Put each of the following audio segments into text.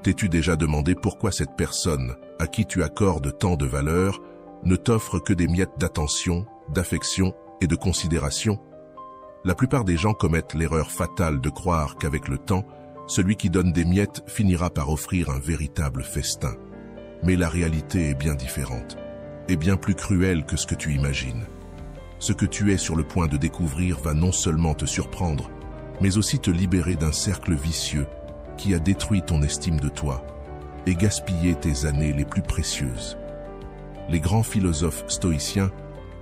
T'es-tu déjà demandé pourquoi cette personne, à qui tu accordes tant de valeur, ne t'offre que des miettes d'attention, d'affection et de considération? La plupart des gens commettent l'erreur fatale de croire qu'avec le temps, celui qui donne des miettes finira par offrir un véritable festin. Mais la réalité est bien différente, et bien plus cruelle que ce que tu imagines. Ce que tu es sur le point de découvrir va non seulement te surprendre, mais aussi te libérer d'un cercle vicieux qui a détruit ton estime de toi et gaspillé tes années les plus précieuses. Les grands philosophes stoïciens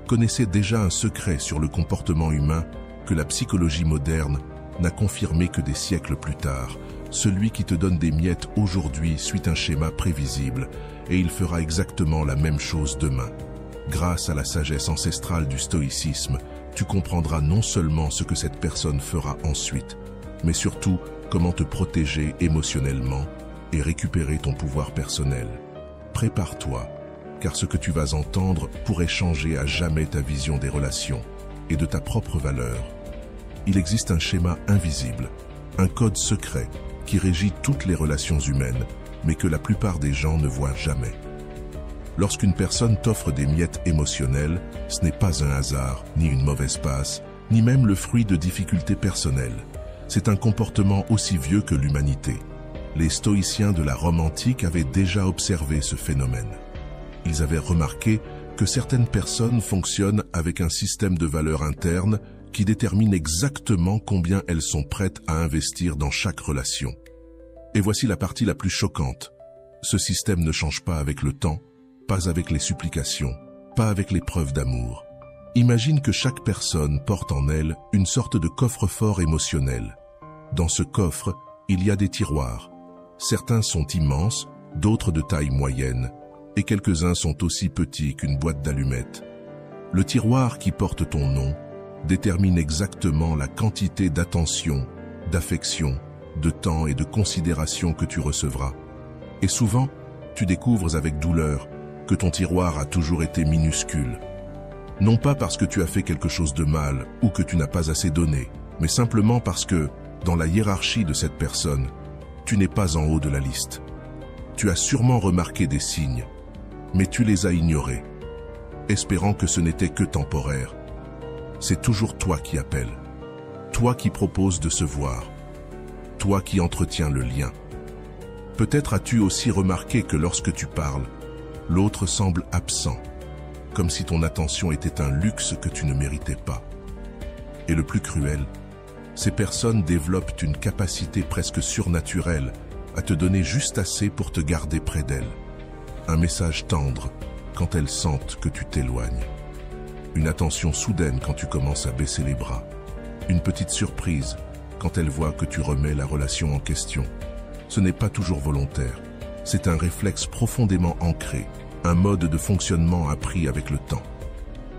connaissaient déjà un secret sur le comportement humain que la psychologie moderne n'a confirmé que des siècles plus tard. Celui qui te donne des miettes aujourd'hui suit un schéma prévisible et il fera exactement la même chose demain. Grâce à la sagesse ancestrale du stoïcisme, tu comprendras non seulement ce que cette personne fera ensuite, mais surtout comment te protéger émotionnellement et récupérer ton pouvoir personnel. Prépare-toi, car ce que tu vas entendre pourrait changer à jamais ta vision des relations et de ta propre valeur. Il existe un schéma invisible, un code secret qui régit toutes les relations humaines, mais que la plupart des gens ne voient jamais. Lorsqu'une personne t'offre des miettes émotionnelles, ce n'est pas un hasard, ni une mauvaise passe, ni même le fruit de difficultés personnelles. C'est un comportement aussi vieux que l'humanité. Les stoïciens de la Rome antique avaient déjà observé ce phénomène. Ils avaient remarqué que certaines personnes fonctionnent avec un système de valeurs internes qui détermine exactement combien elles sont prêtes à investir dans chaque relation. Et voici la partie la plus choquante. Ce système ne change pas avec le temps, pas avec les supplications, pas avec les preuves d'amour. Imagine que chaque personne porte en elle une sorte de coffre-fort émotionnel. Dans ce coffre, il y a des tiroirs. Certains sont immenses, d'autres de taille moyenne, et quelques-uns sont aussi petits qu'une boîte d'allumettes. Le tiroir qui porte ton nom détermine exactement la quantité d'attention, d'affection, de temps et de considération que tu recevras. Et souvent, tu découvres avec douleur que ton tiroir a toujours été minuscule. Non pas parce que tu as fait quelque chose de mal ou que tu n'as pas assez donné, mais simplement parce que, dans la hiérarchie de cette personne, tu n'es pas en haut de la liste. Tu as sûrement remarqué des signes, mais tu les as ignorés, espérant que ce n'était que temporaire. C'est toujours toi qui appelles, toi qui proposes de se voir, toi qui entretiens le lien. Peut-être as-tu aussi remarqué que lorsque tu parles, l'autre semble absent, comme si ton attention était un luxe que tu ne méritais pas. Et le plus cruel, ces personnes développent une capacité presque surnaturelle à te donner juste assez pour te garder près d'elles. Un message tendre quand elles sentent que tu t'éloignes. Une attention soudaine quand tu commences à baisser les bras. Une petite surprise quand elles voient que tu remets la relation en question. Ce n'est pas toujours volontaire. C'est un réflexe profondément ancré, un mode de fonctionnement appris avec le temps.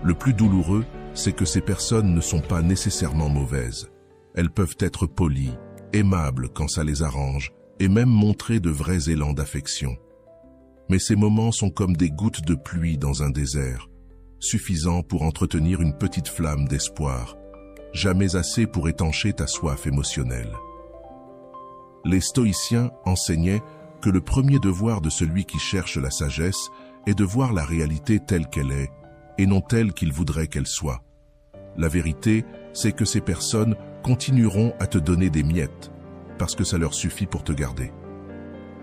Le plus douloureux, c'est que ces personnes ne sont pas nécessairement mauvaises. Elles peuvent être polies, aimables quand ça les arrange, et même montrer de vrais élans d'affection. Mais ces moments sont comme des gouttes de pluie dans un désert, suffisants pour entretenir une petite flamme d'espoir, jamais assez pour étancher ta soif émotionnelle. Les stoïciens enseignaient que le premier devoir de celui qui cherche la sagesse est de voir la réalité telle qu'elle est, et non telle qu'il voudrait qu'elle soit. La vérité, c'est que ces personnes continueront à te donner des miettes, parce que ça leur suffit pour te garder.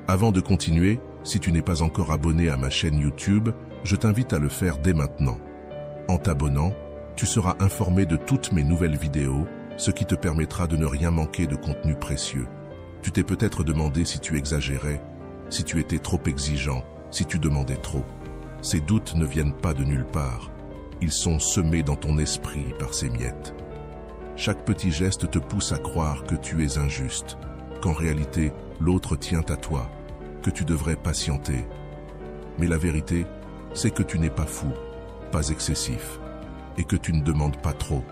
Avant de continuer, si tu n'es pas encore abonné à ma chaîne YouTube, je t'invite à le faire dès maintenant. En t'abonnant, tu seras informé de toutes mes nouvelles vidéos, ce qui te permettra de ne rien manquer de contenu précieux. Tu t'es peut-être demandé si tu exagérais, si tu étais trop exigeant, si tu demandais trop. Ces doutes ne viennent pas de nulle part. Ils sont semés dans ton esprit par ces miettes. Chaque petit geste te pousse à croire que tu es injuste, qu'en réalité, l'autre tient à toi, que tu devrais patienter. Mais la vérité, c'est que tu n'es pas fou, pas excessif, et que tu ne demandes pas trop.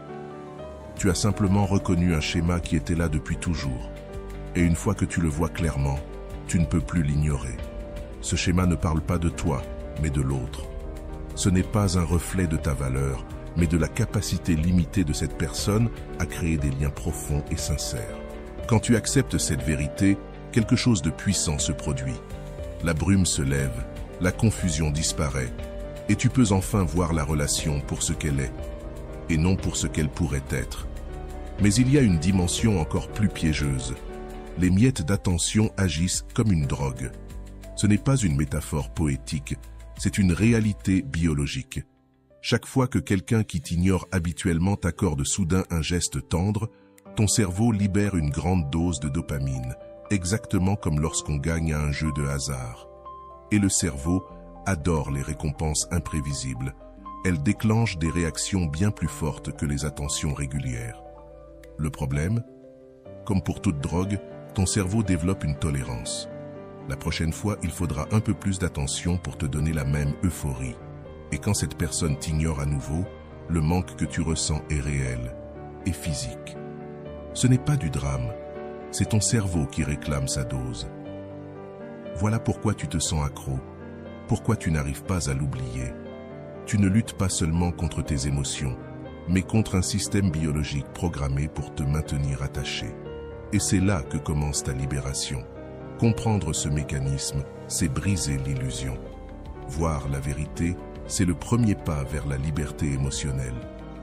Tu as simplement reconnu un schéma qui était là depuis toujours. Et une fois que tu le vois clairement, tu ne peux plus l'ignorer. Ce schéma ne parle pas de toi, mais de l'autre. Ce n'est pas un reflet de ta valeur, mais de la capacité limitée de cette personne à créer des liens profonds et sincères. Quand tu acceptes cette vérité, quelque chose de puissant se produit. La brume se lève, la confusion disparaît, et tu peux enfin voir la relation pour ce qu'elle est, et non pour ce qu'elle pourrait être. Mais il y a une dimension encore plus piégeuse. Les miettes d'attention agissent comme une drogue. Ce n'est pas une métaphore poétique, c'est une réalité biologique. Chaque fois que quelqu'un qui t'ignore habituellement t'accorde soudain un geste tendre, ton cerveau libère une grande dose de dopamine, exactement comme lorsqu'on gagne à un jeu de hasard. Et le cerveau adore les récompenses imprévisibles. Elles déclenchent des réactions bien plus fortes que les attentions régulières. Le problème? Comme pour toute drogue, ton cerveau développe une tolérance. La prochaine fois, il faudra un peu plus d'attention pour te donner la même euphorie. Et quand cette personne t'ignore à nouveau, le manque que tu ressens est réel et physique. Ce n'est pas du drame, c'est ton cerveau qui réclame sa dose. Voilà pourquoi tu te sens accro, pourquoi tu n'arrives pas à l'oublier. Tu ne luttes pas seulement contre tes émotions, mais contre un système biologique programmé pour te maintenir attaché. Et c'est là que commence ta libération. Comprendre ce mécanisme, c'est briser l'illusion. Voir la vérité, c'est le premier pas vers la liberté émotionnelle.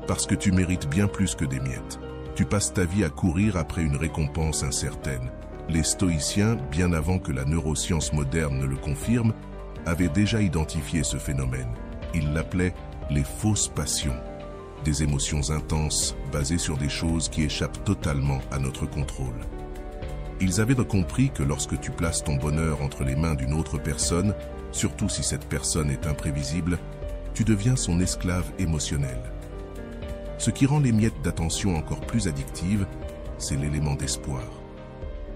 Parce que tu mérites bien plus que des miettes. Tu passes ta vie à courir après une récompense incertaine. Les stoïciens, bien avant que la neuroscience moderne ne le confirme, avaient déjà identifié ce phénomène. Ils l'appelaient les fausses passions. Des émotions intenses, basées sur des choses qui échappent totalement à notre contrôle. Ils avaient donc compris que lorsque tu places ton bonheur entre les mains d'une autre personne, surtout si cette personne est imprévisible, tu deviens son esclave émotionnel. Ce qui rend les miettes d'attention encore plus addictives, c'est l'élément d'espoir.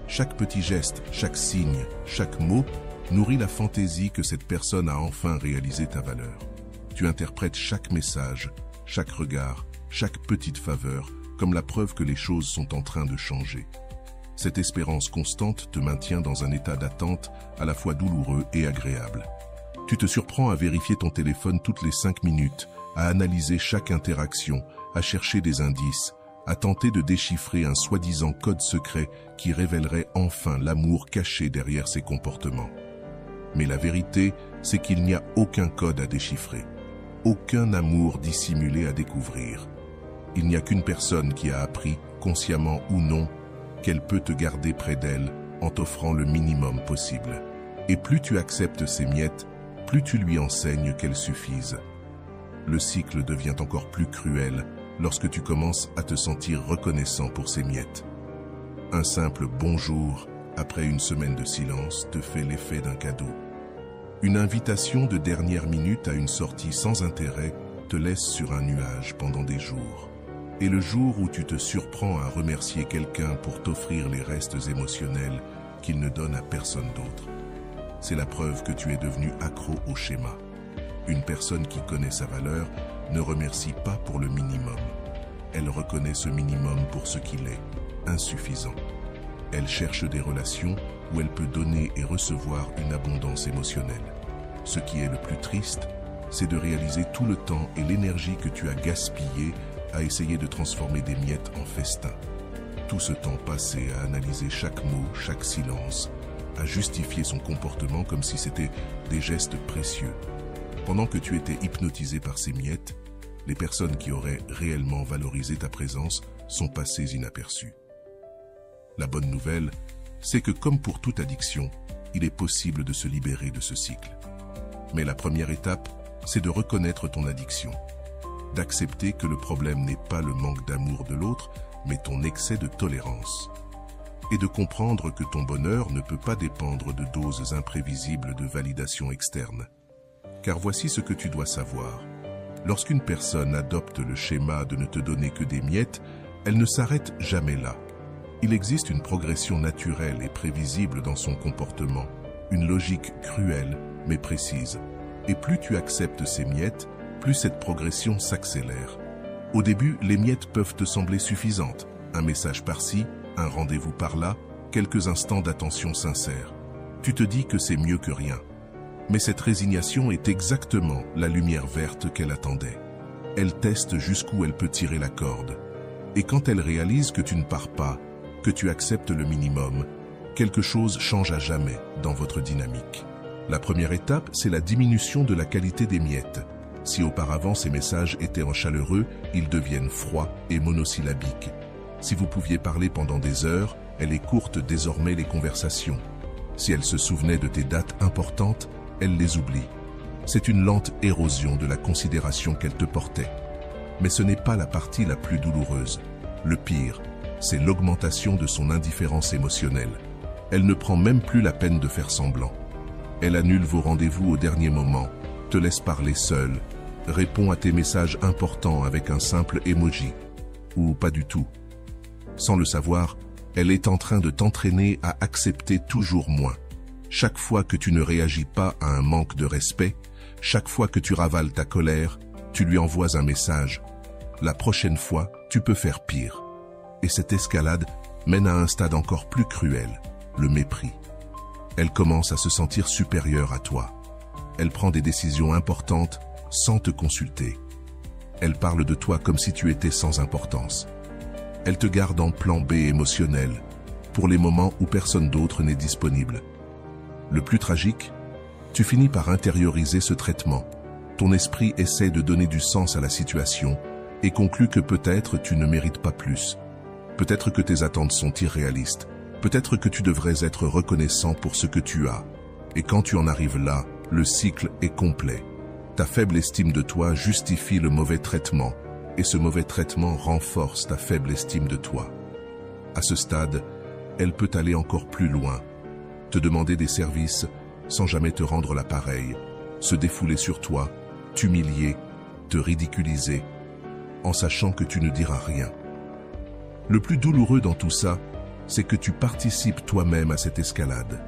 Chaque petit geste, chaque signe, chaque mot nourrit la fantaisie que cette personne a enfin réalisé ta valeur. Tu interprètes chaque message, chaque regard, chaque petite faveur comme la preuve que les choses sont en train de changer. Cette espérance constante te maintient dans un état d'attente à la fois douloureux et agréable. Tu te surprends à vérifier ton téléphone toutes les 5 minutes, à analyser chaque interaction, à chercher des indices, à tenter de déchiffrer un soi-disant code secret qui révélerait enfin l'amour caché derrière ses comportements. Mais la vérité, c'est qu'il n'y a aucun code à déchiffrer, aucun amour dissimulé à découvrir. Il n'y a qu'une personne qui a appris, consciemment ou non, qu'elle peut te garder près d'elle en t'offrant le minimum possible. Et plus tu acceptes ces miettes, plus tu lui enseignes qu'elles suffisent. Le cycle devient encore plus cruel lorsque tu commences à te sentir reconnaissant pour ces miettes. Un simple bonjour, après une semaine de silence, te fait l'effet d'un cadeau. Une invitation de dernière minute à une sortie sans intérêt te laisse sur un nuage pendant des jours. Et le jour où tu te surprends à remercier quelqu'un pour t'offrir les restes émotionnels qu'il ne donne à personne d'autre, c'est la preuve que tu es devenu accro au schéma. Une personne qui connaît sa valeur ne remercie pas pour le minimum. Elle reconnaît ce minimum pour ce qu'il est, insuffisant. Elle cherche des relations où elle peut donner et recevoir une abondance émotionnelle. Ce qui est le plus triste, c'est de réaliser tout le temps et l'énergie que tu as gaspillé à essayer de transformer des miettes en festin. Tout ce temps passé à analyser chaque mot, chaque silence, à justifier son comportement comme si c'était des gestes précieux. Pendant que tu étais hypnotisé par ces miettes, les personnes qui auraient réellement valorisé ta présence sont passées inaperçues. La bonne nouvelle, c'est que comme pour toute addiction, il est possible de se libérer de ce cycle. Mais la première étape, c'est de reconnaître ton addiction, d'accepter que le problème n'est pas le manque d'amour de l'autre, mais ton excès de tolérance, et de comprendre que ton bonheur ne peut pas dépendre de doses imprévisibles de validation externe. Car voici ce que tu dois savoir. Lorsqu'une personne adopte le schéma de ne te donner que des miettes, elle ne s'arrête jamais là. Il existe une progression naturelle et prévisible dans son comportement, une logique cruelle mais précise. Et plus tu acceptes ces miettes, plus cette progression s'accélère. Au début, les miettes peuvent te sembler suffisantes. Un message par-ci, un rendez-vous par-là, quelques instants d'attention sincère. Tu te dis que c'est mieux que rien. Mais cette résignation est exactement la lumière verte qu'elle attendait. Elle teste jusqu'où elle peut tirer la corde. Et quand elle réalise que tu ne pars pas, que tu acceptes le minimum, quelque chose change à jamais dans votre dynamique. La première étape, c'est la diminution de la qualité des miettes. Si auparavant ces messages étaient en chaleureux, ils deviennent froids et monosyllabiques. Si vous pouviez parler pendant des heures, elle écourte désormais les conversations. Si elle se souvenait de tes dates importantes, elle les oublie. C'est une lente érosion de la considération qu'elle te portait. Mais ce n'est pas la partie la plus douloureuse. Le pire, c'est l'augmentation de son indifférence émotionnelle. Elle ne prend même plus la peine de faire semblant. Elle annule vos rendez-vous au dernier moment, te laisse parler seule, répond à tes messages importants avec un simple emoji, ou pas du tout. Sans le savoir, elle est en train de t'entraîner à accepter toujours moins. Chaque fois que tu ne réagis pas à un manque de respect, chaque fois que tu ravales ta colère, tu lui envoies un message. La prochaine fois, tu peux faire pire. Et cette escalade mène à un stade encore plus cruel, le mépris. Elle commence à se sentir supérieure à toi. Elle prend des décisions importantes sans te consulter. Elle parle de toi comme si tu étais sans importance. Elle te garde en plan B émotionnel, pour les moments où personne d'autre n'est disponible. Le plus tragique, tu finis par intérioriser ce traitement. Ton esprit essaie de donner du sens à la situation et conclut que peut-être tu ne mérites pas plus. Peut-être que tes attentes sont irréalistes. Peut-être que tu devrais être reconnaissant pour ce que tu as. Et quand tu en arrives là, le cycle est complet. Ta faible estime de toi justifie le mauvais traitement, et ce mauvais traitement renforce ta faible estime de toi. À ce stade, elle peut aller encore plus loin, te demander des services sans jamais te rendre l'appareil, se défouler sur toi, t'humilier, te ridiculiser, en sachant que tu ne diras rien. Le plus douloureux dans tout ça, c'est que tu participes toi-même à cette escalade.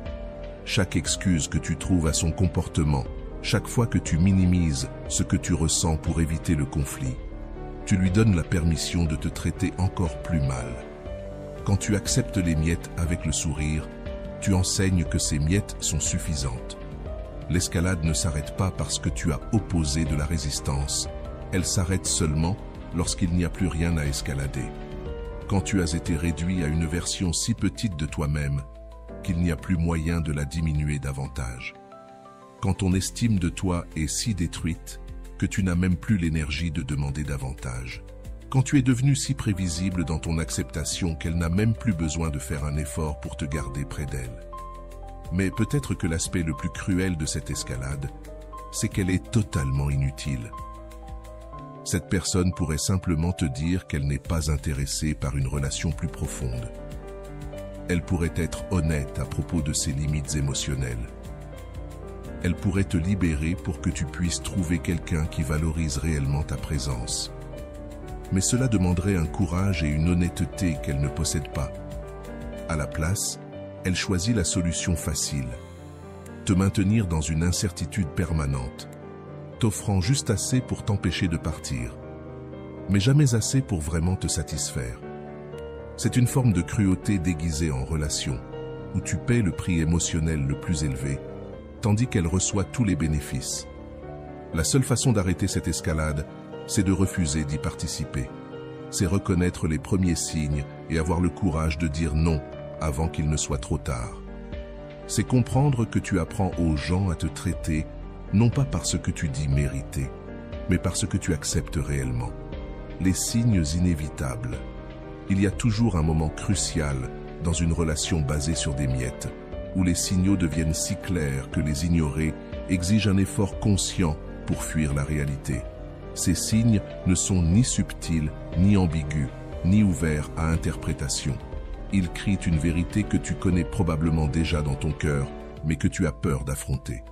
Chaque excuse que tu trouves à son comportement, chaque fois que tu minimises ce que tu ressens pour éviter le conflit, tu lui donnes la permission de te traiter encore plus mal. Quand tu acceptes les miettes avec le sourire, tu enseignes que ces miettes sont suffisantes. L'escalade ne s'arrête pas parce que tu as opposé de la résistance. Elle s'arrête seulement lorsqu'il n'y a plus rien à escalader. Quand tu as été réduit à une version si petite de toi-même qu'il n'y a plus moyen de la diminuer davantage. Quand ton estime de toi est si détruite que tu n'as même plus l'énergie de demander davantage. Quand tu es devenu si prévisible dans ton acceptation qu'elle n'a même plus besoin de faire un effort pour te garder près d'elle. Mais peut-être que l'aspect le plus cruel de cette escalade, c'est qu'elle est totalement inutile. Cette personne pourrait simplement te dire qu'elle n'est pas intéressée par une relation plus profonde. Elle pourrait être honnête à propos de ses limites émotionnelles. Elle pourrait te libérer pour que tu puisses trouver quelqu'un qui valorise réellement ta présence. Mais cela demanderait un courage et une honnêteté qu'elle ne possède pas. À la place, elle choisit la solution facile. Te maintenir dans une incertitude permanente, t'offrant juste assez pour t'empêcher de partir, mais jamais assez pour vraiment te satisfaire. C'est une forme de cruauté déguisée en relation, où tu paies le prix émotionnel le plus élevé, tandis qu'elle reçoit tous les bénéfices. La seule façon d'arrêter cette escalade, c'est de refuser d'y participer. C'est reconnaître les premiers signes et avoir le courage de dire non avant qu'il ne soit trop tard. C'est comprendre que tu apprends aux gens à te traiter, non pas parce que tu dis mériter, mais parce que tu acceptes réellement. Les signes inévitables. Il y a toujours un moment crucial dans une relation basée sur des miettes, où les signaux deviennent si clairs que les ignorer exige un effort conscient pour fuir la réalité. Ces signes ne sont ni subtils, ni ambigus, ni ouverts à interprétation. Ils crient une vérité que tu connais probablement déjà dans ton cœur, mais que tu as peur d'affronter.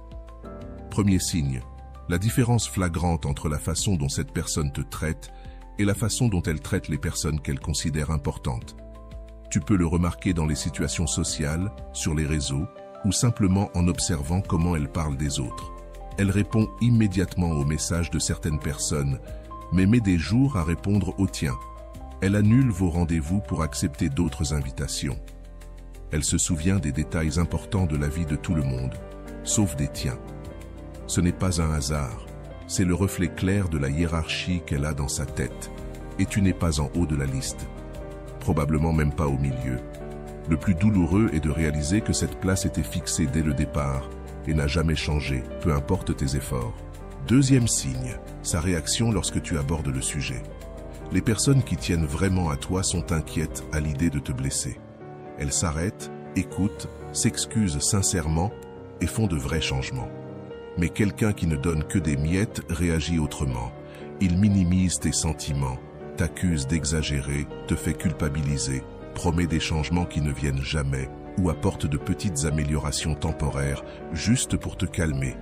Premier signe, la différence flagrante entre la façon dont cette personne te traite et la façon dont elle traite les personnes qu'elle considère importantes. Tu peux le remarquer dans les situations sociales, sur les réseaux, ou simplement en observant comment elle parle des autres. Elle répond immédiatement aux messages de certaines personnes, mais met des jours à répondre aux tiens. Elle annule vos rendez-vous pour accepter d'autres invitations. Elle se souvient des détails importants de la vie de tout le monde, sauf des tiens. Ce n'est pas un hasard, c'est le reflet clair de la hiérarchie qu'elle a dans sa tête, et tu n'es pas en haut de la liste. Probablement même pas au milieu. Le plus douloureux est de réaliser que cette place était fixée dès le départ et n'a jamais changé, peu importe tes efforts. Deuxième signe, sa réaction lorsque tu abordes le sujet. Les personnes qui tiennent vraiment à toi sont inquiètes à l'idée de te blesser. Elles s'arrêtent, écoutent, s'excusent sincèrement et font de vrais changements. Mais quelqu'un qui ne donne que des miettes réagit autrement. Il minimise tes sentiments, t'accuse d'exagérer, te fait culpabiliser, promet des changements qui ne viennent jamais ou apporte de petites améliorations temporaires juste pour te calmer.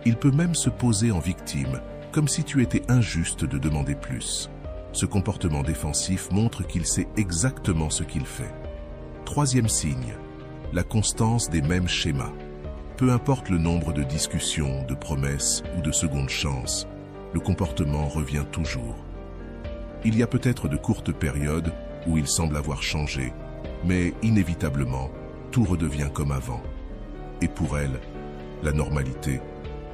Il peut même se poser en victime, comme si tu étais injuste de demander plus. Ce comportement défensif montre qu'il sait exactement ce qu'il fait. Troisième signe, la constance des mêmes schémas. Peu importe le nombre de discussions, de promesses ou de secondes chances, le comportement revient toujours. Il y a peut-être de courtes périodes où il semble avoir changé, mais inévitablement, tout redevient comme avant. Et pour elle, la normalité,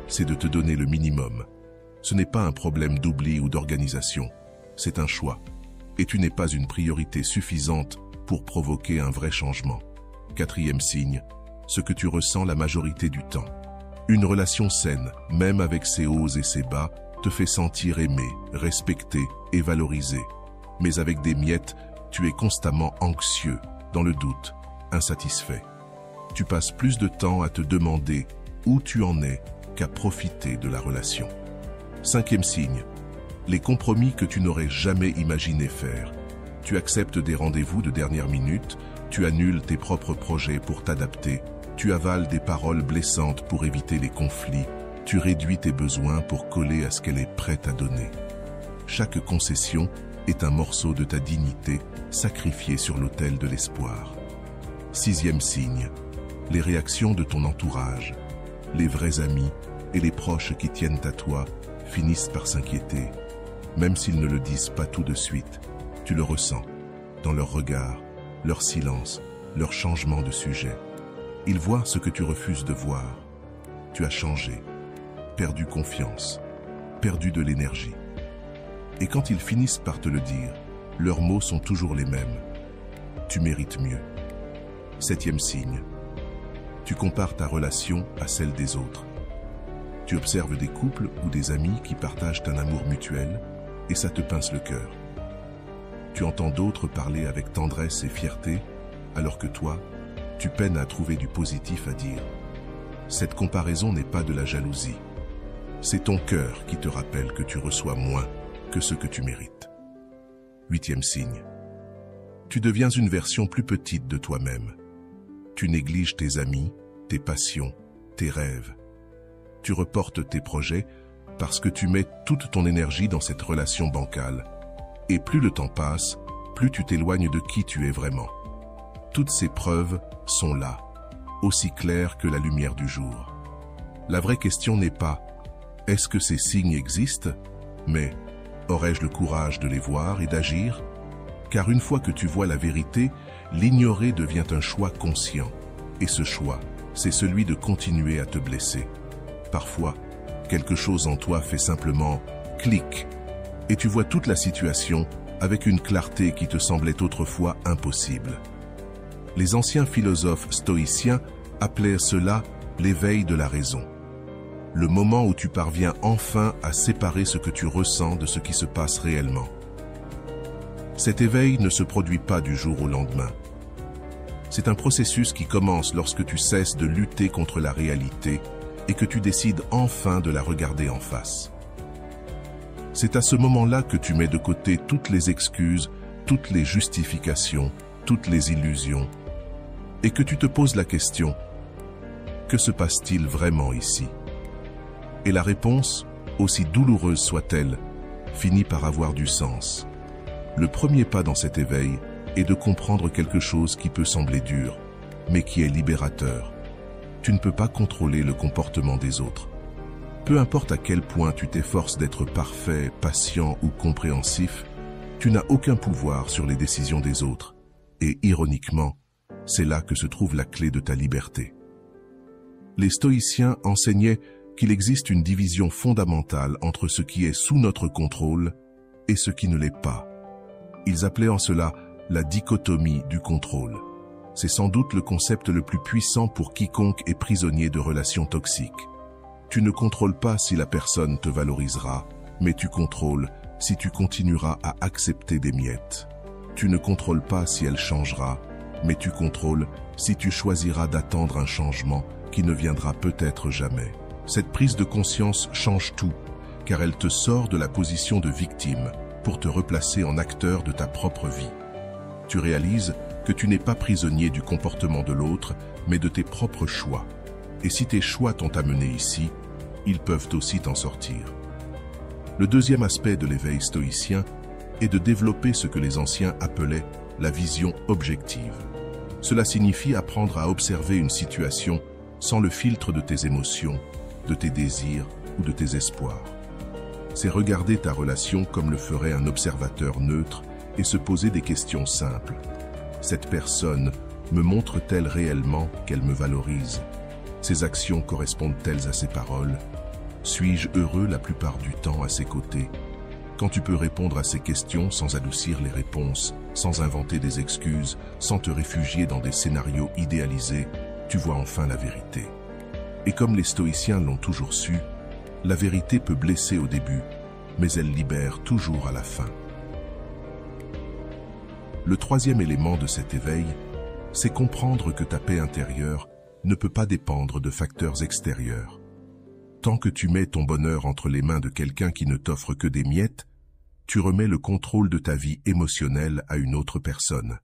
c'est de te donner le minimum. Ce n'est pas un problème d'oubli ou d'organisation, c'est un choix. Et tu n'es pas une priorité suffisante pour provoquer un vrai changement. Quatrième signe, ce que tu ressens la majorité du temps. Une relation saine, même avec ses hauts et ses bas, te fait sentir aimé, respecté et valorisé. Mais avec des miettes, tu es constamment anxieux, dans le doute, insatisfait. Tu passes plus de temps à te demander où tu en es qu'à profiter de la relation. Cinquième signe, les compromis que tu n'aurais jamais imaginé faire. Tu acceptes des rendez-vous de dernière minute, tu annules tes propres projets pour t'adapter, tu avales des paroles blessantes pour éviter les conflits, tu réduis tes besoins pour coller à ce qu'elle est prête à donner. Chaque concession est un morceau de ta dignité sacrifié sur l'autel de l'espoir. Sixième signe, les réactions de ton entourage. Les vrais amis et les proches qui tiennent à toi finissent par s'inquiéter. Même s'ils ne le disent pas tout de suite, tu le ressens dans leur regard, leur silence, leur changement de sujet. Ils voient ce que tu refuses de voir. Tu as changé, perdu confiance, perdu de l'énergie. Et quand ils finissent par te le dire, leurs mots sont toujours les mêmes. Tu mérites mieux. Septième signe, tu compares ta relation à celle des autres. Tu observes des couples ou des amis qui partagent un amour mutuel et ça te pince le cœur. Tu entends d'autres parler avec tendresse et fierté, alors que toi, tu peines à trouver du positif à dire. Cette comparaison n'est pas de la jalousie. C'est ton cœur qui te rappelle que tu reçois moins que ce que tu mérites. Huitième signe, tu deviens une version plus petite de toi-même. Tu négliges tes amis, tes passions, tes rêves. Tu reportes tes projets parce que tu mets toute ton énergie dans cette relation bancale. Et plus le temps passe, plus tu t'éloignes de qui tu es vraiment. Toutes ces preuves sont là, aussi claires que la lumière du jour. La vraie question n'est pas « est-ce que ces signes existent ?» mais « aurais-je le courage de les voir et d'agir ?» Car une fois que tu vois la vérité, l'ignorer devient un choix conscient. Et ce choix, c'est celui de continuer à te blesser. Parfois, quelque chose en toi fait simplement « clic » et tu vois toute la situation avec une clarté qui te semblait autrefois impossible. Les anciens philosophes stoïciens appelaient cela l'éveil de la raison. Le moment où tu parviens enfin à séparer ce que tu ressens de ce qui se passe réellement. Cet éveil ne se produit pas du jour au lendemain. C'est un processus qui commence lorsque tu cesses de lutter contre la réalité et que tu décides enfin de la regarder en face. C'est à ce moment-là que tu mets de côté toutes les excuses, toutes les justifications, toutes les illusions, et que tu te poses la question, que se passe-t-il vraiment ici? Et la réponse, aussi douloureuse soit-elle, finit par avoir du sens. Le premier pas dans cet éveil est de comprendre quelque chose qui peut sembler dur, mais qui est libérateur. Tu ne peux pas contrôler le comportement des autres. Peu importe à quel point tu t'efforces d'être parfait, patient ou compréhensif, tu n'as aucun pouvoir sur les décisions des autres. Et ironiquement, c'est là que se trouve la clé de ta liberté. Les stoïciens enseignaient qu'il existe une division fondamentale entre ce qui est sous notre contrôle et ce qui ne l'est pas. Ils appelaient en cela la dichotomie du contrôle. C'est sans doute le concept le plus puissant pour quiconque est prisonnier de relations toxiques. Tu ne contrôles pas si la personne te valorisera, mais tu contrôles si tu continueras à accepter des miettes. Tu ne contrôles pas si elle changera, mais tu contrôles si tu choisiras d'attendre un changement qui ne viendra peut-être jamais. Cette prise de conscience change tout, car elle te sort de la position de victime pour te replacer en acteur de ta propre vie. Tu réalises que tu n'es pas prisonnier du comportement de l'autre, mais de tes propres choix. Et si tes choix t'ont amené ici, ils peuvent aussi t'en sortir. Le deuxième aspect de l'éveil stoïcien est de développer ce que les anciens appelaient la vision objective. Cela signifie apprendre à observer une situation sans le filtre de tes émotions, de tes désirs ou de tes espoirs. C'est regarder ta relation comme le ferait un observateur neutre et se poser des questions simples. Cette personne me montre-t-elle réellement qu'elle me valorise? Ses actions correspondent-elles à ses paroles? Suis-je heureux la plupart du temps à ses côtés? Quand tu peux répondre à ces questions sans adoucir les réponses, sans inventer des excuses, sans te réfugier dans des scénarios idéalisés, tu vois enfin la vérité. Et comme les stoïciens l'ont toujours su, la vérité peut blesser au début, mais elle libère toujours à la fin. Le troisième élément de cet éveil, c'est comprendre que ta paix intérieure ne peut pas dépendre de facteurs extérieurs. Tant que tu mets ton bonheur entre les mains de quelqu'un qui ne t'offre que des miettes, tu remets le contrôle de ta vie émotionnelle à une autre personne.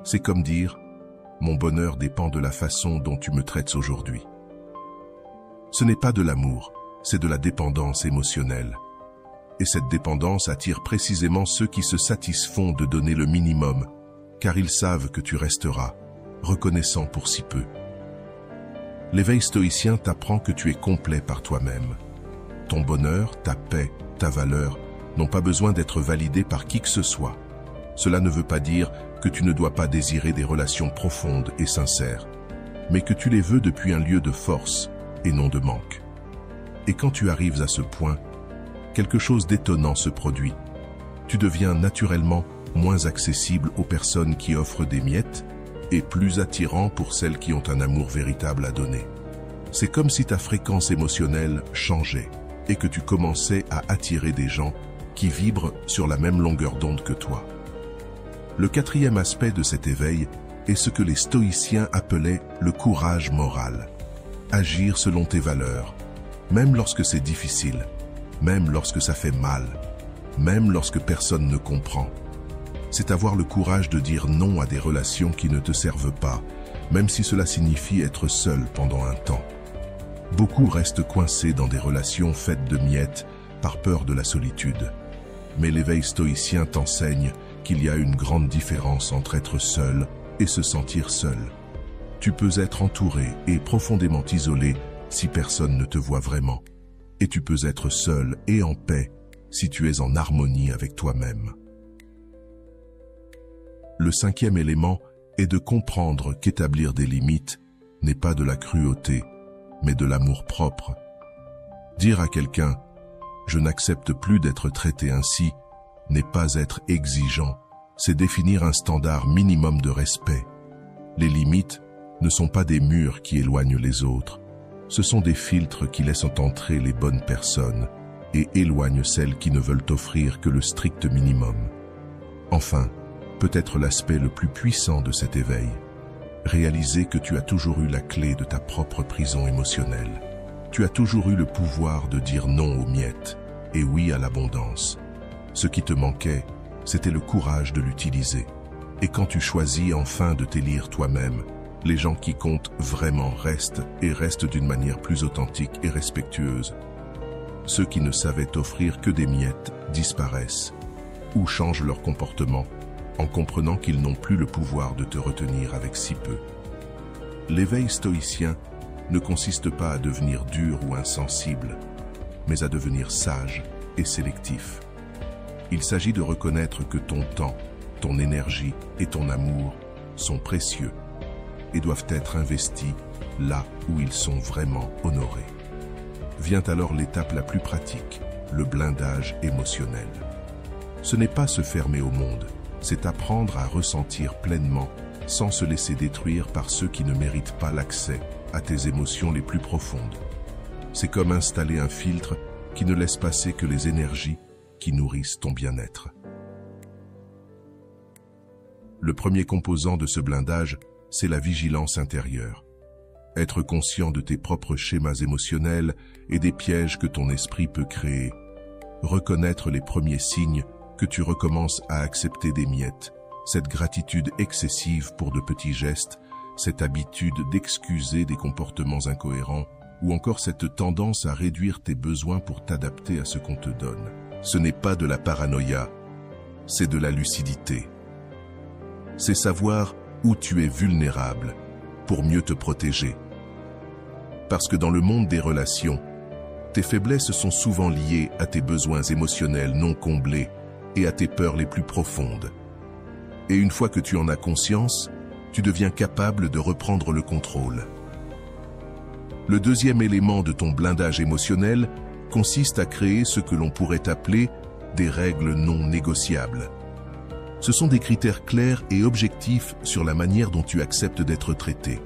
C'est comme dire « Mon bonheur dépend de la façon dont tu me traites aujourd'hui ». Ce n'est pas de l'amour, c'est de la dépendance émotionnelle. Et cette dépendance attire précisément ceux qui se satisfont de donner le minimum, car ils savent que tu resteras, reconnaissant pour si peu. L'éveil stoïcien t'apprend que tu es complet par toi-même. Ton bonheur, ta paix, ta valeur n'ont pas besoin d'être validés par qui que ce soit. Cela ne veut pas dire que tu ne dois pas désirer des relations profondes et sincères, mais que tu les veux depuis un lieu de force et non de manque. Et quand tu arrives à ce point, quelque chose d'étonnant se produit. Tu deviens naturellement moins accessible aux personnes qui offrent des miettes et plus attirant pour celles qui ont un amour véritable à donner. C'est comme si ta fréquence émotionnelle changeait et que tu commençais à attirer des gens qui vibrent sur la même longueur d'onde que toi. Le quatrième aspect de cet éveil est ce que les stoïciens appelaient le courage moral. Agir selon tes valeurs, même lorsque c'est difficile, même lorsque ça fait mal, même lorsque personne ne comprend. C'est avoir le courage de dire non à des relations qui ne te servent pas, même si cela signifie être seul pendant un temps. Beaucoup restent coincés dans des relations faites de miettes par peur de la solitude. Mais l'éveil stoïcien t'enseigne qu'il y a une grande différence entre être seul et se sentir seul. Tu peux être entouré et profondément isolé si personne ne te voit vraiment. Et tu peux être seul et en paix si tu es en harmonie avec toi-même. Le cinquième élément est de comprendre qu'établir des limites n'est pas de la cruauté, mais de l'amour-propre. Dire à quelqu'un « je n'accepte plus d'être traité ainsi » n'est pas être exigeant, c'est définir un standard minimum de respect. Les limites ne sont pas des murs qui éloignent les autres, ce sont des filtres qui laissent entrer les bonnes personnes et éloignent celles qui ne veulent offrir que le strict minimum. Enfin, peut-être l'aspect le plus puissant de cet éveil, réaliser que tu as toujours eu la clé de ta propre prison émotionnelle. Tu as toujours eu le pouvoir de dire non aux miettes et oui à l'abondance. Ce qui te manquait, c'était le courage de l'utiliser. Et quand tu choisis enfin de t'élire toi-même, les gens qui comptent vraiment restent et restent d'une manière plus authentique et respectueuse. Ceux qui ne savaient offrir que des miettes disparaissent ou changent leur comportement en comprenant qu'ils n'ont plus le pouvoir de te retenir avec si peu. L'éveil stoïcien ne consiste pas à devenir dur ou insensible, mais à devenir sage et sélectif. Il s'agit de reconnaître que ton temps, ton énergie et ton amour sont précieux et doivent être investis là où ils sont vraiment honorés. Vient alors l'étape la plus pratique, le blindage émotionnel. Ce n'est pas se fermer au monde, c'est apprendre à ressentir pleinement sans se laisser détruire par ceux qui ne méritent pas l'accès à tes émotions les plus profondes. C'est comme installer un filtre qui ne laisse passer que les énergies qui nourrissent ton bien-être. Le premier composant de ce blindage, c'est la vigilance intérieure. Être conscient de tes propres schémas émotionnels et des pièges que ton esprit peut créer. Reconnaître les premiers signes que tu recommences à accepter des miettes, cette gratitude excessive pour de petits gestes, cette habitude d'excuser des comportements incohérents, ou encore cette tendance à réduire tes besoins pour t'adapter à ce qu'on te donne. Ce n'est pas de la paranoïa, c'est de la lucidité. C'est savoir où tu es vulnérable pour mieux te protéger. Parce que dans le monde des relations, tes faiblesses sont souvent liées à tes besoins émotionnels non comblés et à tes peurs les plus profondes. Et une fois que tu en as conscience, tu deviens capable de reprendre le contrôle. Le deuxième élément de ton blindage émotionnel consiste à créer ce que l'on pourrait appeler des règles non négociables. Ce sont des critères clairs et objectifs sur la manière dont tu acceptes d'être traité.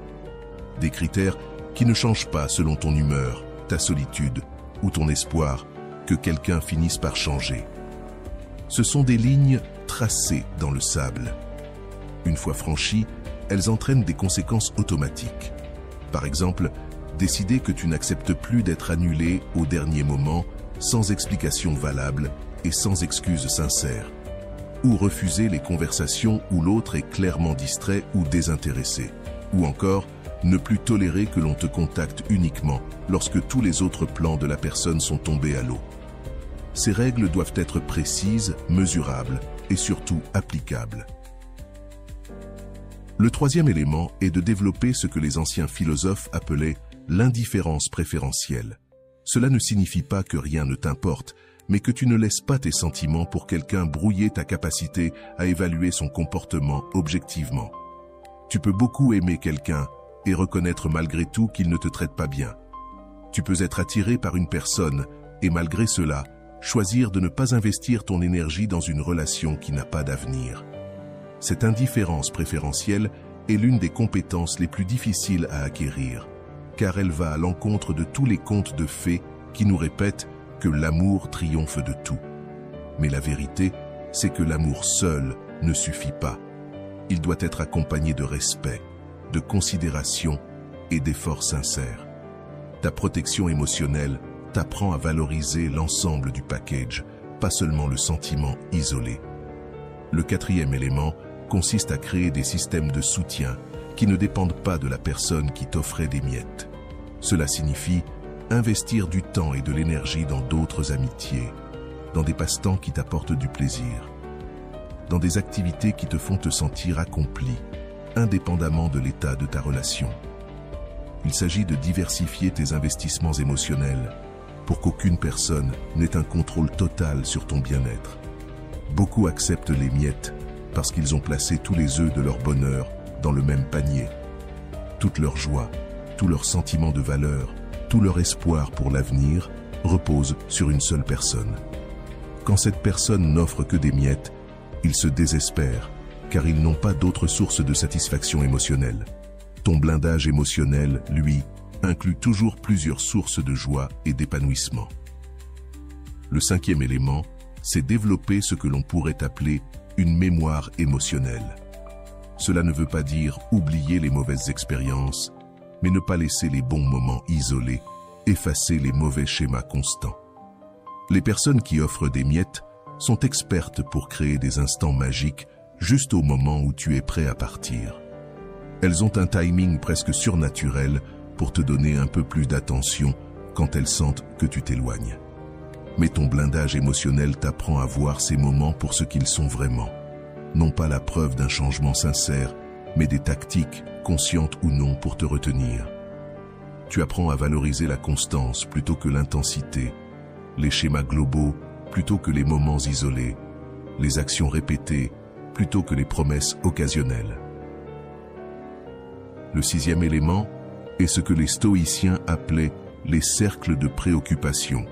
Des critères qui ne changent pas selon ton humeur, ta solitude ou ton espoir que quelqu'un finisse par changer. Ce sont des lignes tracées dans le sable. Une fois franchies, elles entraînent des conséquences automatiques. Par exemple, décider que tu n'acceptes plus d'être annulé au dernier moment, sans explication valable et sans excuse sincère. Ou refuser les conversations où l'autre est clairement distrait ou désintéressé. Ou encore, ne plus tolérer que l'on te contacte uniquement lorsque tous les autres plans de la personne sont tombés à l'eau. Ces règles doivent être précises, mesurables et surtout applicables. Le troisième élément est de développer ce que les anciens philosophes appelaient l'indifférence préférentielle. Cela ne signifie pas que rien ne t'importe, mais que tu ne laisses pas tes sentiments pour quelqu'un brouiller ta capacité à évaluer son comportement objectivement. Tu peux beaucoup aimer quelqu'un et reconnaître malgré tout qu'il ne te traite pas bien. Tu peux être attiré par une personne et malgré cela, choisir de ne pas investir ton énergie dans une relation qui n'a pas d'avenir. Cette indifférence préférentielle est l'une des compétences les plus difficiles à acquérir, car elle va à l'encontre de tous les contes de fées qui nous répètent que l'amour triomphe de tout. Mais la vérité, c'est que l'amour seul ne suffit pas. Il doit être accompagné de respect, de considération et d'efforts sincères. Ta protection émotionnelle t'apprend à valoriser l'ensemble du package, pas seulement le sentiment isolé. Le quatrième élément consiste à créer des systèmes de soutien qui ne dépendent pas de la personne qui t'offrait des miettes. Cela signifie investir du temps et de l'énergie dans d'autres amitiés, dans des passe-temps qui t'apportent du plaisir, dans des activités qui te font te sentir accompli, indépendamment de l'état de ta relation. Il s'agit de diversifier tes investissements émotionnels pour qu'aucune personne n'ait un contrôle total sur ton bien-être. Beaucoup acceptent les miettes parce qu'ils ont placé tous les œufs de leur bonheur dans le même panier. Toute leur joie, tout leur sentiment de valeur, tout leur espoir pour l'avenir repose sur une seule personne. Quand cette personne n'offre que des miettes, ils se désespèrent car ils n'ont pas d'autre source de satisfaction émotionnelle. Ton blindage émotionnel, lui, inclut toujours plusieurs sources de joie et d'épanouissement. Le cinquième élément, c'est développer ce que l'on pourrait appeler une mémoire émotionnelle. Cela ne veut pas dire oublier les mauvaises expériences, mais ne pas laisser les bons moments isolés, effacer les mauvais schémas constants. Les personnes qui offrent des miettes sont expertes pour créer des instants magiques juste au moment où tu es prêt à partir. Elles ont un timing presque surnaturel pour te donner un peu plus d'attention quand elles sentent que tu t'éloignes. Mais ton blindage émotionnel t'apprend à voir ces moments pour ce qu'ils sont vraiment. Non pas la preuve d'un changement sincère, mais des tactiques, conscientes ou non, pour te retenir. Tu apprends à valoriser la constance plutôt que l'intensité, les schémas globaux plutôt que les moments isolés, les actions répétées plutôt que les promesses occasionnelles. Le sixième élément est ce que les stoïciens appelaient les cercles de préoccupation.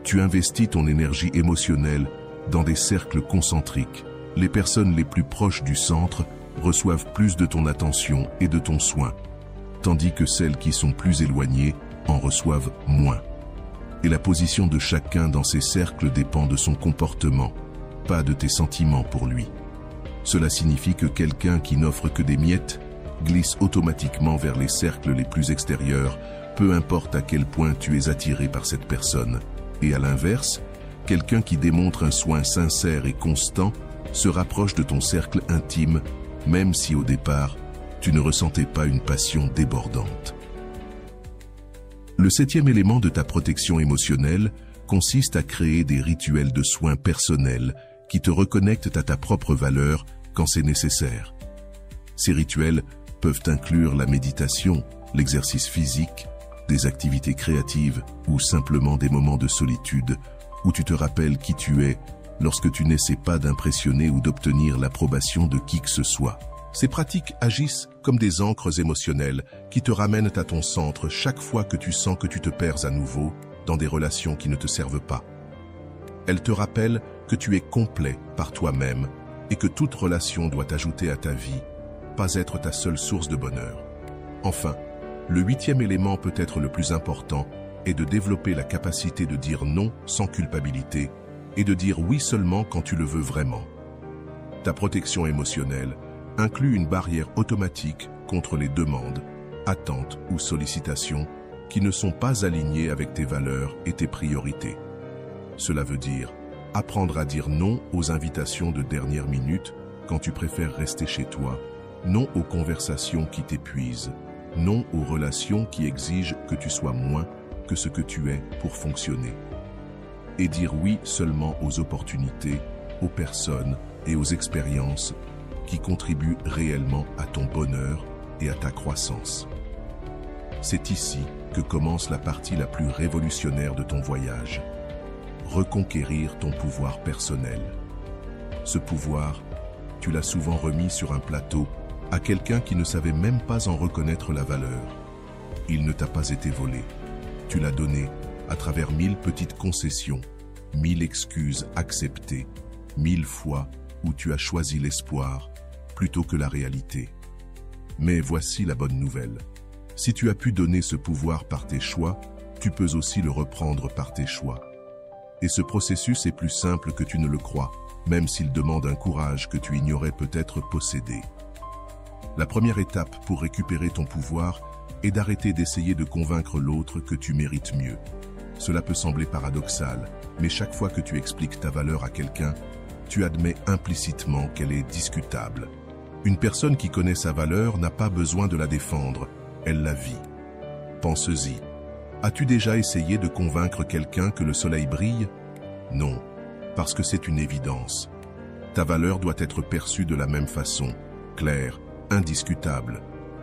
Tu investis ton énergie émotionnelle dans des cercles concentriques, les personnes les plus proches du centre reçoivent plus de ton attention et de ton soin, tandis que celles qui sont plus éloignées en reçoivent moins. Et la position de chacun dans ces cercles dépend de son comportement, pas de tes sentiments pour lui. Cela signifie que quelqu'un qui n'offre que des miettes glisse automatiquement vers les cercles les plus extérieurs, peu importe à quel point tu es attiré par cette personne. Et à l'inverse, quelqu'un qui démontre un soin sincère et constant se rapproche de ton cercle intime, même si au départ, tu ne ressentais pas une passion débordante. Le 7e élément de ta protection émotionnelle consiste à créer des rituels de soins personnels qui te reconnectent à ta propre valeur quand c'est nécessaire. Ces rituels peuvent inclure la méditation, l'exercice physique, des activités créatives ou simplement des moments de solitude où tu te rappelles qui tu es lorsque tu n'essaies pas d'impressionner ou d'obtenir l'approbation de qui que ce soit. Ces pratiques agissent comme des ancres émotionnelles qui te ramènent à ton centre chaque fois que tu sens que tu te perds à nouveau dans des relations qui ne te servent pas. Elles te rappellent que tu es complet par toi-même et que toute relation doit t'ajouter à ta vie, pas être ta seule source de bonheur. Enfin, le 8e élément peut être le plus important est de développer la capacité de dire non sans culpabilité et de dire oui seulement quand tu le veux vraiment. Ta protection émotionnelle inclut une barrière automatique contre les demandes, attentes ou sollicitations qui ne sont pas alignées avec tes valeurs et tes priorités. Cela veut dire apprendre à dire non aux invitations de dernière minute quand tu préfères rester chez toi, non aux conversations qui t'épuisent, non aux relations qui exigent que tu sois moins que ce que tu es pour fonctionner. Et dire oui seulement aux opportunités, aux personnes et aux expériences qui contribuent réellement à ton bonheur et à ta croissance. C'est ici que commence la partie la plus révolutionnaire de ton voyage. Reconquérir ton pouvoir personnel. Ce pouvoir, tu l'as souvent remis sur un plateau à quelqu'un qui ne savait même pas en reconnaître la valeur. Il ne t'a pas été volé. Tu l'as donné à travers 1000 petites concessions, 1000 excuses acceptées, 1000 fois où tu as choisi l'espoir plutôt que la réalité. Mais voici la bonne nouvelle. Si tu as pu donner ce pouvoir par tes choix, tu peux aussi le reprendre par tes choix. Et ce processus est plus simple que tu ne le crois, même s'il demande un courage que tu ignorais peut-être posséder. La première étape pour récupérer ton pouvoir est d'arrêter d'essayer de convaincre l'autre que tu mérites mieux. Cela peut sembler paradoxal, mais chaque fois que tu expliques ta valeur à quelqu'un, tu admets implicitement qu'elle est discutable. Une personne qui connaît sa valeur n'a pas besoin de la défendre, elle la vit. Pense-y. As-tu déjà essayé de convaincre quelqu'un que le soleil brille? Non, parce que c'est une évidence. Ta valeur doit être perçue de la même façon, claire, indiscutable.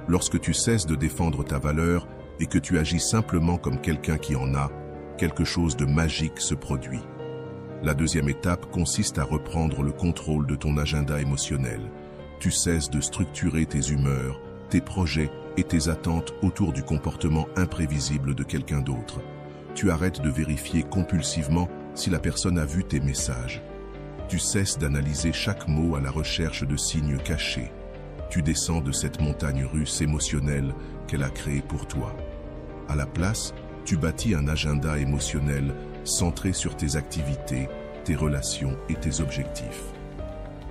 Lorsque tu cesses de défendre ta valeur et que tu agis simplement comme quelqu'un qui en a, quelque chose de magique se produit. La deuxième étape consiste à reprendre le contrôle de ton agenda émotionnel. Tu cesses de structurer tes humeurs, tes projets et tes attentes autour du comportement imprévisible de quelqu'un d'autre. Tu arrêtes de vérifier compulsivement si la personne a vu tes messages. Tu cesses d'analyser chaque mot à la recherche de signes cachés. Tu descends de cette montagne russe émotionnelle qu'elle a créée pour toi. À la place, tu bâtis un agenda émotionnel centré sur tes activités, tes relations et tes objectifs.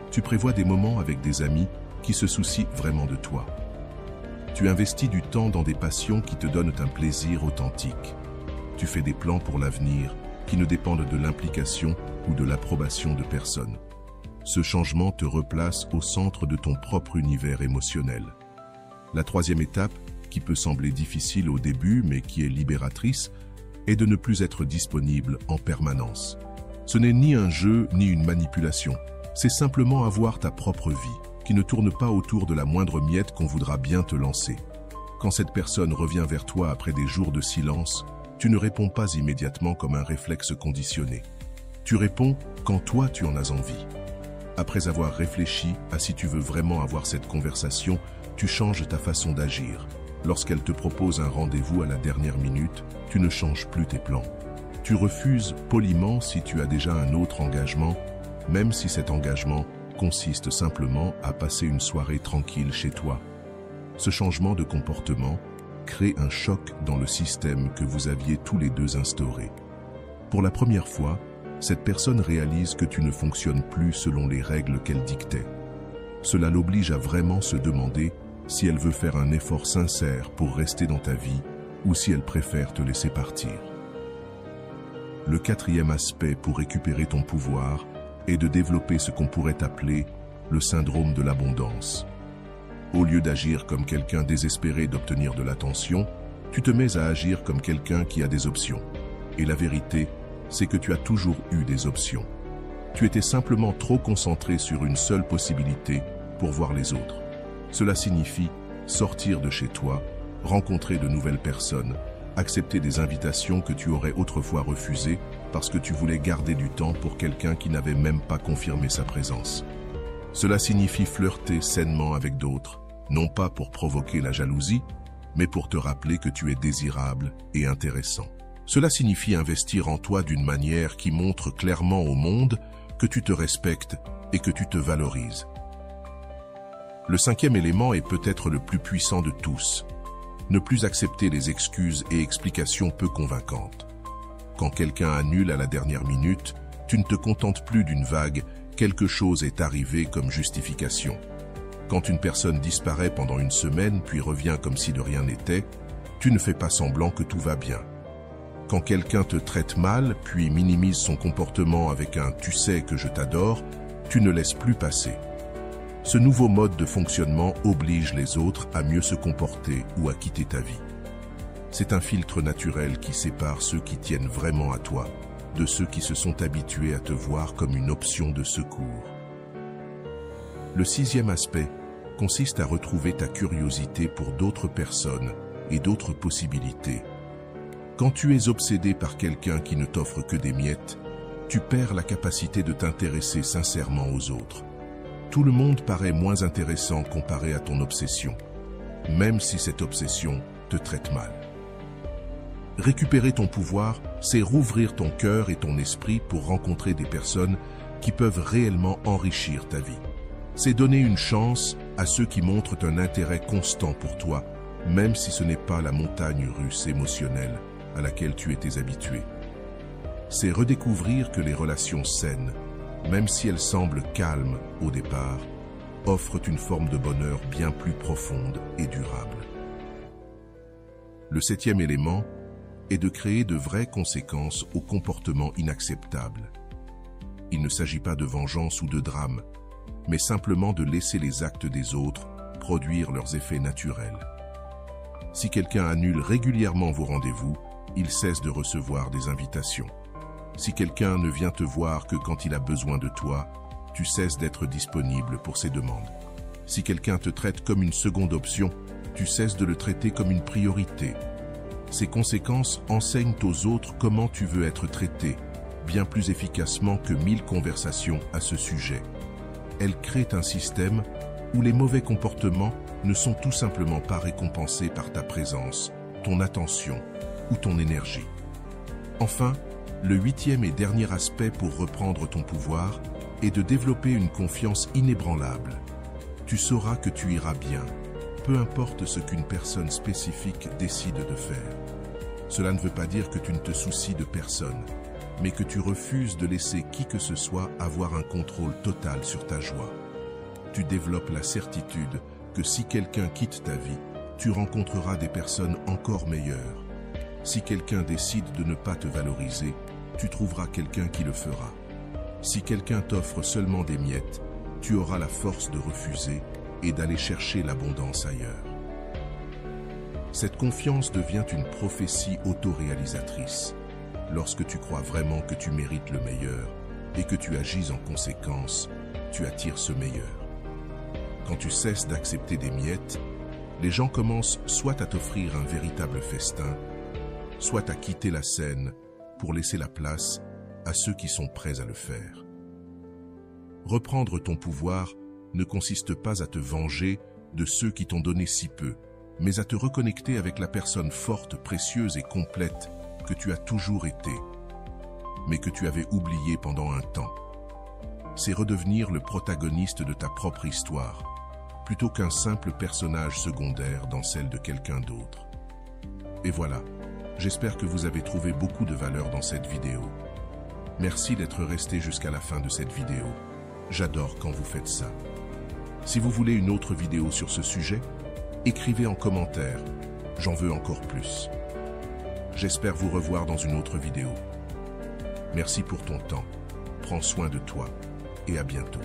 Tu prévois des moments avec des amis qui se soucient vraiment de toi. Tu investis du temps dans des passions qui te donnent un plaisir authentique. Tu fais des plans pour l'avenir qui ne dépendent de l'implication ou de l'approbation de personne. Ce changement te replace au centre de ton propre univers émotionnel. La troisième étape, qui peut sembler difficile au début mais qui est libératrice, est de ne plus être disponible en permanence. Ce n'est ni un jeu ni une manipulation, c'est simplement avoir ta propre vie, qui ne tourne pas autour de la moindre miette qu'on voudra bien te lancer. Quand cette personne revient vers toi après des jours de silence, tu ne réponds pas immédiatement comme un réflexe conditionné. Tu réponds quand toi tu en as envie. Après avoir réfléchi à si tu veux vraiment avoir cette conversation, tu changes ta façon d'agir. Lorsqu'elle te propose un rendez-vous à la dernière minute, tu ne changes plus tes plans. Tu refuses poliment si tu as déjà un autre engagement, même si cet engagement consiste simplement à passer une soirée tranquille chez toi. Ce changement de comportement crée un choc dans le système que vous aviez tous les deux instauré. Pour la première fois, cette personne réalise que tu ne fonctionnes plus selon les règles qu'elle dictait. Cela l'oblige à vraiment se demander si elle veut faire un effort sincère pour rester dans ta vie ou si elle préfère te laisser partir. Le quatrième aspect pour récupérer ton pouvoir est de développer ce qu'on pourrait appeler le syndrome de l'abondance. Au lieu d'agir comme quelqu'un désespéré d'obtenir de l'attention, tu te mets à agir comme quelqu'un qui a des options. Et la vérité, c'est que tu as toujours eu des options. Tu étais simplement trop concentré sur une seule possibilité pour voir les autres. Cela signifie sortir de chez toi, rencontrer de nouvelles personnes, accepter des invitations que tu aurais autrefois refusées parce que tu voulais garder du temps pour quelqu'un qui n'avait même pas confirmé sa présence. Cela signifie flirter sainement avec d'autres, non pas pour provoquer la jalousie, mais pour te rappeler que tu es désirable et intéressant. Cela signifie investir en toi d'une manière qui montre clairement au monde que tu te respectes et que tu te valorises. Le cinquième élément est peut-être le plus puissant de tous. Ne plus accepter les excuses et explications peu convaincantes. Quand quelqu'un annule à la dernière minute, tu ne te contentes plus d'une vague « quelque chose est arrivé » comme justification. Quand une personne disparaît pendant une semaine puis revient comme si de rien n'était, tu ne fais pas semblant que tout va bien. Quand quelqu'un te traite mal puis minimise son comportement avec un « tu sais que je t'adore », tu ne laisses plus passer. Ce nouveau mode de fonctionnement oblige les autres à mieux se comporter ou à quitter ta vie. C'est un filtre naturel qui sépare ceux qui tiennent vraiment à toi de ceux qui se sont habitués à te voir comme une option de secours. Le sixième aspect consiste à retrouver ta curiosité pour d'autres personnes et d'autres possibilités. Quand tu es obsédé par quelqu'un qui ne t'offre que des miettes, tu perds la capacité de t'intéresser sincèrement aux autres. Tout le monde paraît moins intéressant comparé à ton obsession, même si cette obsession te traite mal. Récupérer ton pouvoir, c'est rouvrir ton cœur et ton esprit pour rencontrer des personnes qui peuvent réellement enrichir ta vie. C'est donner une chance à ceux qui montrent un intérêt constant pour toi, même si ce n'est pas la montagne russe émotionnelle à laquelle tu étais habitué. C'est redécouvrir que les relations saines, même si elles semblent calmes au départ, offrent une forme de bonheur bien plus profonde et durable. Le septième élément est de créer de vraies conséquences aux comportements inacceptables. Il ne s'agit pas de vengeance ou de drame, mais simplement de laisser les actes des autres produire leurs effets naturels. Si quelqu'un annule régulièrement vos rendez-vous, il cesse de recevoir des invitations. Si quelqu'un ne vient te voir que quand il a besoin de toi, tu cesses d'être disponible pour ses demandes. Si quelqu'un te traite comme une seconde option, tu cesses de le traiter comme une priorité. Ces conséquences enseignent aux autres comment tu veux être traité, bien plus efficacement que 1000 conversations à ce sujet. Elles créent un système où les mauvais comportements ne sont tout simplement pas récompensés par ta présence, ton attention ou ton énergie. Enfin, le huitième et dernier aspect pour reprendre ton pouvoir est de développer une confiance inébranlable. Tu sauras que tu iras bien, peu importe ce qu'une personne spécifique décide de faire. Cela ne veut pas dire que tu ne te soucies de personne, mais que tu refuses de laisser qui que ce soit avoir un contrôle total sur ta joie. Tu développes la certitude que si quelqu'un quitte ta vie, tu rencontreras des personnes encore meilleures. Si quelqu'un décide de ne pas te valoriser, tu trouveras quelqu'un qui le fera. Si quelqu'un t'offre seulement des miettes, tu auras la force de refuser et d'aller chercher l'abondance ailleurs. Cette confiance devient une prophétie autoréalisatrice. Lorsque tu crois vraiment que tu mérites le meilleur et que tu agis en conséquence, tu attires ce meilleur. Quand tu cesses d'accepter des miettes, les gens commencent soit à t'offrir un véritable festin, soit à quitter la scène pour laisser la place à ceux qui sont prêts à le faire. Reprendre ton pouvoir ne consiste pas à te venger de ceux qui t'ont donné si peu, mais à te reconnecter avec la personne forte, précieuse et complète que tu as toujours été, mais que tu avais oubliée pendant un temps. c'est redevenir le protagoniste de ta propre histoire, plutôt qu'un simple personnage secondaire dans celle de quelqu'un d'autre. Et voilà, j'espère que vous avez trouvé beaucoup de valeur dans cette vidéo. Merci d'être resté jusqu'à la fin de cette vidéo. J'adore quand vous faites ça. Si vous voulez une autre vidéo sur ce sujet, écrivez en commentaire. J'en veux encore plus. J'espère vous revoir dans une autre vidéo. Merci pour ton temps. Prends soin de toi et à bientôt.